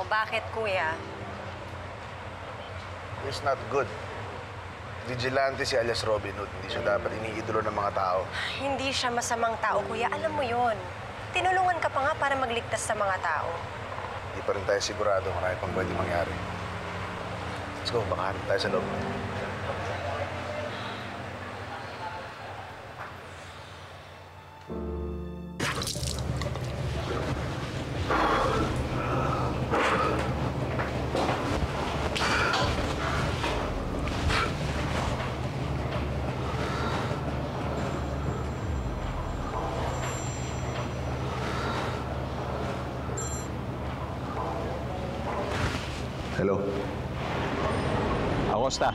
O bakit, kuya? It's not good. Vigilante si alias Robin Hood. Hindi siya dapat iniidolo ng mga tao. Hindi siya masamang tao, kuya. Alam mo yon. Tinulungan ka pa nga para magligtas sa mga tao. Hindi pa rin tayo sigurado. Marami pang pwede mangyari. Let's go. Baka hanap tayo sa loob. Hello. Acosta.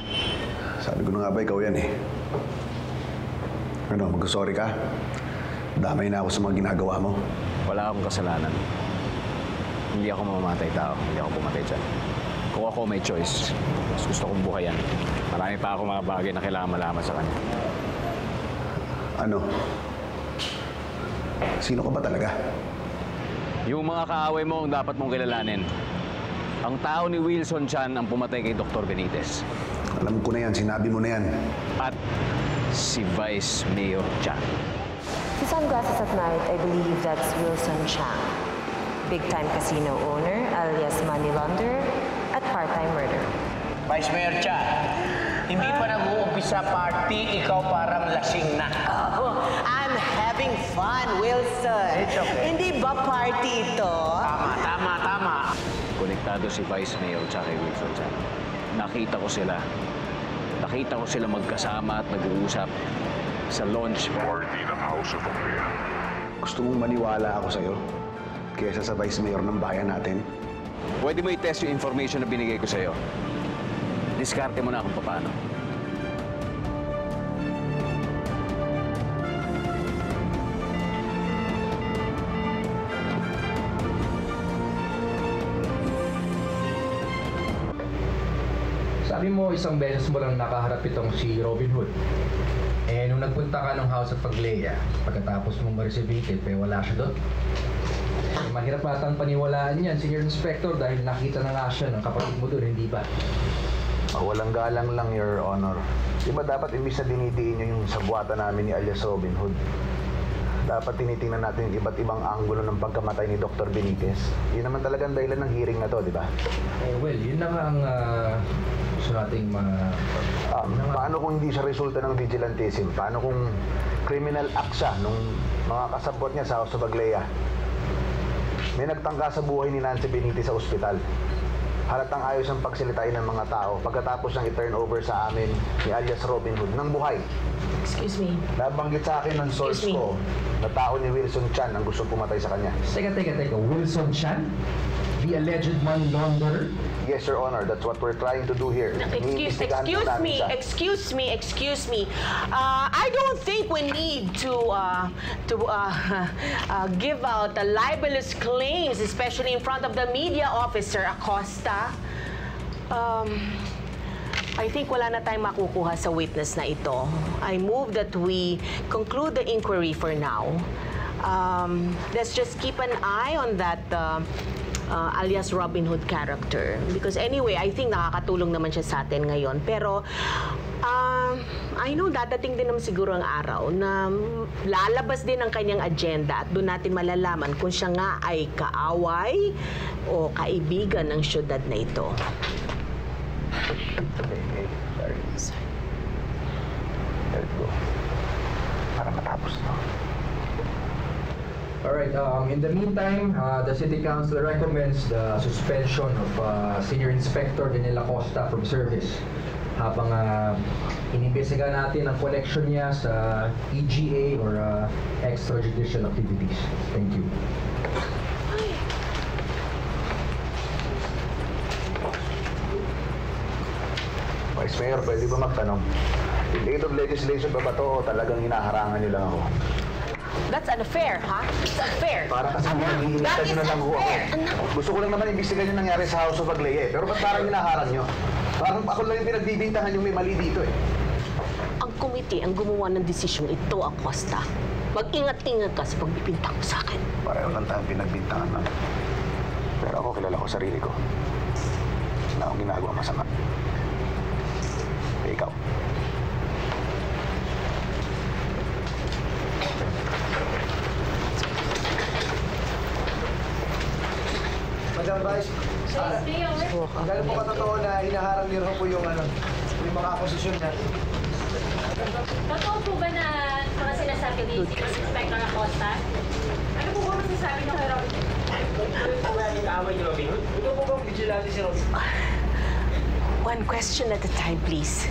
Sabi ko na nga ba ikaw yan eh. Ano, mag-sorry ka? Damay na ako sa mga ginagawa mo. Wala akong kasalanan. Hindi ako mamamatay tao. Hindi ako pumatay dyan. Kung ako may choice, mas gusto kong buhayan. Marami pa ako mga bagay na kailangan malaman sa kanya. Ano? Sino ka ba talaga? Yung mga kaaway mo ang dapat mong kilalanin. Ang tao ni Wilson Chan ang pumatay kay Dr. Benitez. Alam ko na yan. Sinabi mo na yan. At si Vice Mayor Chan. Si Sunglasses at Night, I believe that's Wilson Chang. Big-time casino owner, alias money launderer, at part-time murderer. Vice Mayor Chan, hindi pa nag-uumpisa party, ikaw parang lasing na. Oh, I'm having fun, Wilson. It's okay. Hindi ba party ito? Tama. Konektado si Vice Mayor Chan kay Wilson Chan. Nakita ko sila magkasama at nag-uusap sa launch party ng House of Ampere. Gusto mong maniwala ako sa'yo kaysa sa Vice Mayor ng bayan natin? Pwede mo i-test yung information na binigay ko sa'yo. Diskarte mo na kung paano. Sabi mo, isang beses mo lang nakaharap itong si Robin Hood. Eh, nung nagpunta ka ng House of Aglea, pagkatapos mong ma-receive yung tip, eh, wala siya doon. Eh, mahirap atang paniwalaan yan, Senior Inspector, dahil nakita na nga siya ng kapatid mo doon, hindi ba? Walang galang lang, Your Honor. Di ba dapat imbis na dinidiin nyo yung sagwata namin ni alias Robin Hood? Dapat tinitingnan natin yung iba't ibang anggulo ng pagkamatay ni Dr. Benitez. Yun naman talagang dahilan ng hearing na to, di ba? Eh, well, yun na nga ang gusto nating Paano kung hindi siya resulta ng vigilantism? Paano kung criminal act siya nung mga kasabot niya sa House of Aglea? May nagtangka sa buhay ni Nancy Benitez sa ospital. Halatang ayos ang pagsilitain ng mga tao pagkatapos niyang i-turn over sa amin ni alias Robin Hood ng buhay. Excuse me. Nabanggit sa akin ng source ko na tao ni Wilson Chan ang gusto pumatay sa kanya. Teka. Wilson Chan? The alleged money launderer? Yes, Your Honor. That's what we're trying to do here. Excuse me. I don't think we need to give out the libelous claims, especially in front of the media officer, Acosta. I think wala na tayong makukuha sa witness na ito. I move that we conclude the inquiry for now. Let's just keep an eye on that alias Robin Hood character. Because anyway, I think nakakatulong naman siya sa atin ngayon. Pero, I know dadating din naman siguro ang araw na lalabas din ang kanyang agenda at doon natin malalaman kung siya nga ay kaaway o kaibigan ng syudad na ito. Sorry. Let it go. Para matapos na. Alright, in the meantime, the City Council recommends the suspension of Senior Inspector Daniel Acosta from service habang inimbestiga natin ang connection niya sa EGA or extrajudicial activities. Thank you. Vice Mayor, pwede ba magtanong? In aid of legislation ba to o talagang hinaharangan niyo lang ako? That's unfair, ha? It's unfair. Para kasi hinihingitan niyo na lang ako. Gusto ko lang naman imbestigahan yung nangyari sa House of Aglea eh. Pero ba't parang hinaharang niyo? Parang ako lang yung pinagbibintangan yung may mali dito eh. Ang komite ang gumawa ng desisyong ito, Acosta. Mag-ingat-ingat ka sa pagbibintang mo sa akin. Pareho lang tayong pinagbintangan namin. Pero ako kilala ko sarili ko. Na akong ginagawa masama. Eh, ikaw. Madam Vice, gano'n po katotoo na hinaharang niyo po yung mga akusasyon niya? Totoo po ba na mga sinasabi ni Inspector Acosta? Ano po ba masasabi niyo kay Robin? Ito po bang vigilante si Robin? One question at a time, please.